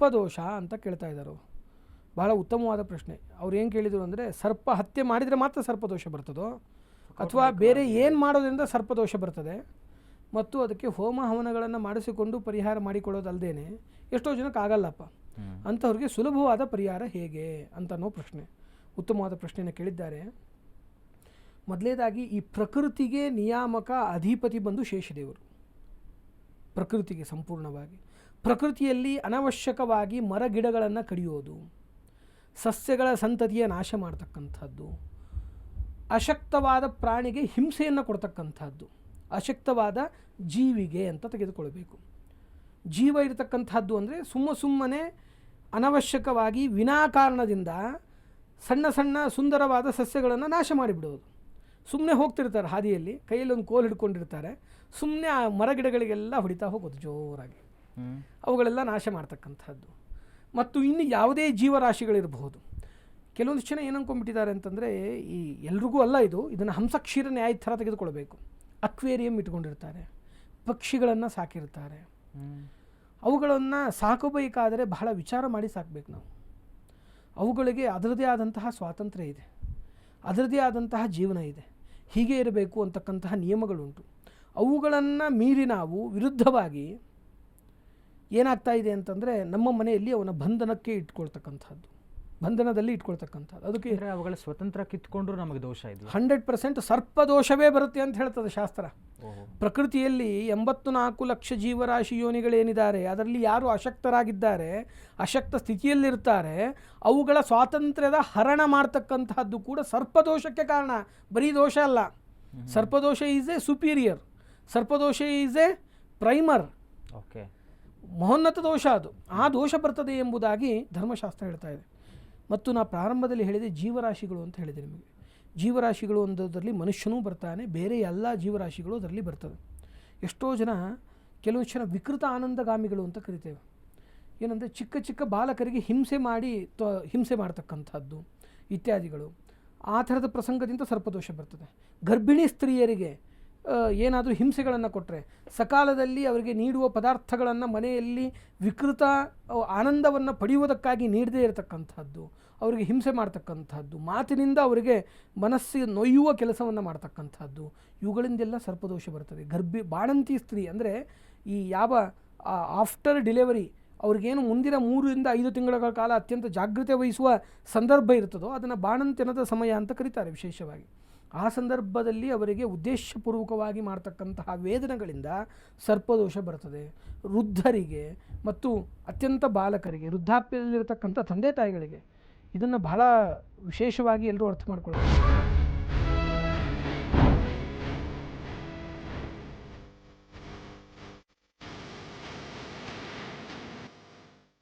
ಸರ್ಪದೋಷ ಅಂತ ಕೇಳ್ತಾ ಇದ್ದಾರೆ. ಭಾಳ ಉತ್ತಮವಾದ ಪ್ರಶ್ನೆ. ಅವ್ರು ಏನು ಕೇಳಿದರು ಅಂದರೆ, ಸರ್ಪ ಹತ್ಯೆ ಮಾಡಿದರೆ ಮಾತ್ರ ಸರ್ಪದೋಷ ಬರ್ತದೋ ಅಥವಾ ಬೇರೆ ಏನು ಮಾಡೋದ್ರಿಂದ ಸರ್ಪದೋಷ ಬರ್ತದೆ, ಮತ್ತು ಅದಕ್ಕೆ ಹೋಮ ಹವನಗಳನ್ನು ಮಾಡಿಸಿಕೊಂಡು ಪರಿಹಾರ ಮಾಡಿಕೊಳ್ಳೋದಲ್ಲದೇನೆ ಎಷ್ಟೋ ಜನಕ್ಕೆ ಆಗಲ್ಲಪ್ಪ, ಅಂಥವ್ರಿಗೆ ಸುಲಭವಾದ ಪರಿಹಾರ ಹೇಗೆ ಅಂತನೋ ಪ್ರಶ್ನೆ, ಉತ್ತಮವಾದ ಪ್ರಶ್ನೆಯನ್ನು ಕೇಳಿದ್ದಾರೆ. ಮೊದಲೇದಾಗಿ ಈ ಪ್ರಕೃತಿಗೆ ನಿಯಾಮಕ ಅಧಿಪತಿ ಬಂದು ಶೇಷದೇವರು. ಪ್ರಕೃತಿಗೆ ಸಂಪೂರ್ಣವಾಗಿ ಪ್ರಕೃತಿಯಲ್ಲಿ ಅನವಶ್ಯಕವಾಗಿ ಮರ ಗಿಡಗಳನ್ನು ಕಡಿಯೋದು, ಸಸ್ಯಗಳ ಸಂತತಿಯ ನಾಶ ಮಾಡ್ತಕ್ಕಂಥದ್ದು, ಅಶಕ್ತವಾದ ಪ್ರಾಣಿಗೆ ಹಿಂಸೆಯನ್ನು ಕೊಡ್ತಕ್ಕಂಥದ್ದು, ಅಶಕ್ತವಾದ ಜೀವಿಗೆ ಅಂತ ತೆಗೆದುಕೊಳ್ಬೇಕು. ಜೀವ ಇರತಕ್ಕಂಥದ್ದು ಅಂದರೆ ಸುಮ್ಮನೆ ಅನವಶ್ಯಕವಾಗಿ ವಿನಾಕಾರಣದಿಂದ ಸಣ್ಣ ಸಣ್ಣ ಸುಂದರವಾದ ಸಸ್ಯಗಳನ್ನು ನಾಶ ಮಾಡಿಬಿಡೋದು. ಸುಮ್ಮನೆ ಹೋಗ್ತಿರ್ತಾರೆ ಹಾದಿಯಲ್ಲಿ, ಕೈಯಲ್ಲಿ ಒಂದು ಕೋಲು ಹಿಡ್ಕೊಂಡಿರ್ತಾರೆ, ಸುಮ್ಮನೆ ಆ ಮರಗಿಡಗಳಿಗೆಲ್ಲ ಹೊಡಿತಾ ಹೋಗೋದು ಜೋರಾಗಿ, ಅವುಗಳೆಲ್ಲ ನಾಶ ಮಾಡ್ತಕ್ಕಂಥದ್ದು. ಮತ್ತು ಇನ್ನು ಯಾವುದೇ ಜೀವರಾಶಿಗಳಿರಬಹುದು. ಕೆಲವೊಂದು ಜನ ಏನು ಅಂದ್ಕೊಂಡ್ಬಿಟ್ಟಿದ್ದಾರೆ ಅಂತಂದರೆ, ಈ ಎಲ್ರಿಗೂ ಅಲ್ಲ ಇದನ್ನು ಹಂಸಕ್ಷೀರ ನ್ಯಾಯ ಥರ ತೆಗೆದುಕೊಳ್ಬೇಕು. ಅಕ್ವೇರಿಯಂ ಇಟ್ಕೊಂಡಿರ್ತಾರೆ, ಪಕ್ಷಿಗಳನ್ನು ಸಾಕಿರ್ತಾರೆ. ಅವುಗಳನ್ನು ಸಾಕಬೇಕಾದರೆ ಬಹಳ ವಿಚಾರ ಮಾಡಿ ಸಾಕಬೇಕು ನಾವು. ಅವುಗಳಿಗೆ ಅದರದೇ ಆದಂತಹ ಸ್ವಾತಂತ್ರ್ಯ ಇದೆ, ಅದರದೇ ಆದಂತಹ ಜೀವನ ಇದೆ, ಹೀಗೆ ಇರಬೇಕು ಅಂತಕ್ಕಂತಹ ನಿಯಮಗಳುಂಟು. ಅವುಗಳನ್ನು ಮೀರಿ ನಾವು ವಿರುದ್ಧವಾಗಿ ಏನಾಗ್ತಾ ಇದೆ ಅಂತಂದರೆ, ನಮ್ಮ ಮನೆಯಲ್ಲಿ ಅವನ ಬಂಧನಕ್ಕೆ ಇಟ್ಕೊಳ್ತಕ್ಕಂಥದ್ದು, ಬಂಧನದಲ್ಲಿ ಇಟ್ಕೊಳ್ತಕ್ಕಂಥದ್ದು. ಅದಕ್ಕೆ ಅವುಗಳ ಸ್ವತಂತ್ರ ಕಿತ್ಕೊಂಡ್ರು ನಮಗೆ ದೋಷ ಇದೆ. 100% ಸರ್ಪದೋಷವೇ ಬರುತ್ತೆ ಅಂತ ಹೇಳ್ತದೆ ಶಾಸ್ತ್ರ. ಪ್ರಕೃತಿಯಲ್ಲಿ 84 ಲಕ್ಷ ಜೀವರಾಶಿ ಯೋನಿಗಳೇನಿದ್ದಾರೆ, ಅದರಲ್ಲಿ ಯಾರು ಅಶಕ್ತರಾಗಿದ್ದಾರೆ, ಅಶಕ್ತ ಸ್ಥಿತಿಯಲ್ಲಿರ್ತಾರೆ, ಅವುಗಳ ಸ್ವಾತಂತ್ರ್ಯದ ಹರಣ ಮಾಡ್ತಕ್ಕಂತಹದ್ದು ಕೂಡ ಸರ್ಪದೋಷಕ್ಕೆ ಕಾರಣ. ಬರೀ ದೋಷ ಅಲ್ಲ, ಸರ್ಪದೋಷ ಈಸ್ ಎ ಸುಪೀರಿಯರ್, ಸರ್ಪದೋಷ ಈಸ್ ಎ ಪ್ರೈಮರ್, ಓಕೆ, ಮಹೋನ್ನತ ದೋಷ ಅದು. ಆ ದೋಷ ಬರ್ತದೆ ಎಂಬುದಾಗಿ ಧರ್ಮಶಾಸ್ತ್ರ ಹೇಳ್ತಾ ಇದೆ. ಮತ್ತು ನಾ ಪ್ರಾರಂಭದಲ್ಲಿ ಹೇಳಿದೆ ಜೀವರಾಶಿಗಳು ಅಂತ ಹೇಳಿದೆ ನಿಮಗೆ. ಜೀವರಾಶಿಗಳು ಅನ್ನೋದರಲ್ಲಿ ಮನುಷ್ಯನೂ ಬರ್ತಾನೆ, ಬೇರೆ ಎಲ್ಲ ಜೀವರಾಶಿಗಳು ಅದರಲ್ಲಿ ಬರ್ತದೆ. ಎಷ್ಟೋ ಜನ, ಕೆಲವೊಂದು ಜನ ವಿಕೃತ ಆನಂದಗಾಮಿಗಳು ಅಂತ ಕರಿತೇವೆ. ಏನಂದರೆ ಚಿಕ್ಕ ಚಿಕ್ಕ ಬಾಲಕರಿಗೆ ಹಿಂಸೆ ಮಾಡ್ತಕ್ಕಂಥದ್ದು ಇತ್ಯಾದಿಗಳು. ಆ ಥರದ ಪ್ರಸಂಗದಿಂದ ಸರ್ಪದೋಷ ಬರ್ತದೆ. ಗರ್ಭಿಣಿ ಸ್ತ್ರೀಯರಿಗೆ ಏನಾದರೂ ಹಿಂಸೆಗಳನ್ನು ಕೊಟ್ಟರೆ, ಸಕಾಲದಲ್ಲಿ ಅವರಿಗೆ ನೀಡುವ ಪದಾರ್ಥಗಳನ್ನು ಮನೆಯಲ್ಲಿ ವಿಕೃತ ಆನಂದವನ್ನು ಪಡೆಯುವುದಕ್ಕಾಗಿ ನೀಡದೇ ಇರತಕ್ಕಂಥದ್ದು, ಅವರಿಗೆ ಹಿಂಸೆ ಮಾಡ್ತಕ್ಕಂಥದ್ದು, ಮಾತಿನಿಂದ ಅವರಿಗೆ ಮನಸ್ಸಿಗೆ ನೊಯ್ಯುವ ಕೆಲಸವನ್ನು ಮಾಡ್ತಕ್ಕಂಥದ್ದು, ಇವುಗಳಿಂದೆಲ್ಲ ಸರ್ಪದೋಷ ಬರ್ತದೆ. ಬಾಣಂತಿ ಸ್ತ್ರೀ ಅಂದರೆ ಈ ಯಾವ ಆಫ್ಟರ್ ಡಿಲಿವರಿ ಅವ್ರಿಗೇನು ಮುಂದಿನ 3 ರಿಂದ 5 ತಿಂಗಳ ಕಾಲ ಅತ್ಯಂತ ಜಾಗೃತೆ ವಹಿಸುವ ಸಂದರ್ಭ ಇರ್ತದೋ ಅದನ್ನು ಬಾಣಂತನದ ಸಮಯ ಅಂತ ಕರೀತಾರೆ ವಿಶೇಷವಾಗಿ. ಆ ಸಂದರ್ಭದಲ್ಲಿ ಅವರಿಗೆ ಉದ್ದೇಶಪೂರ್ವಕವಾಗಿ ಮಾಡ್ತಕ್ಕಂತಹ ವೇದನೆಗಳಿಂದ ಸರ್ಪದೋಷ ಬರ್ತದೆ. ವೃದ್ಧರಿಗೆ ಮತ್ತು ಅತ್ಯಂತ ಬಾಲಕರಿಗೆ, ವೃದ್ಧಾಪ್ಯದಲ್ಲಿರತಕ್ಕಂಥ ತಂದೆ ತಾಯಿಗಳಿಗೆ ಇದನ್ನು ಬಹಳ ವಿಶೇಷವಾಗಿ ಎಲ್ಲರೂ ಅರ್ಥ ಮಾಡ್ಕೊಳ್ಬೇಕು.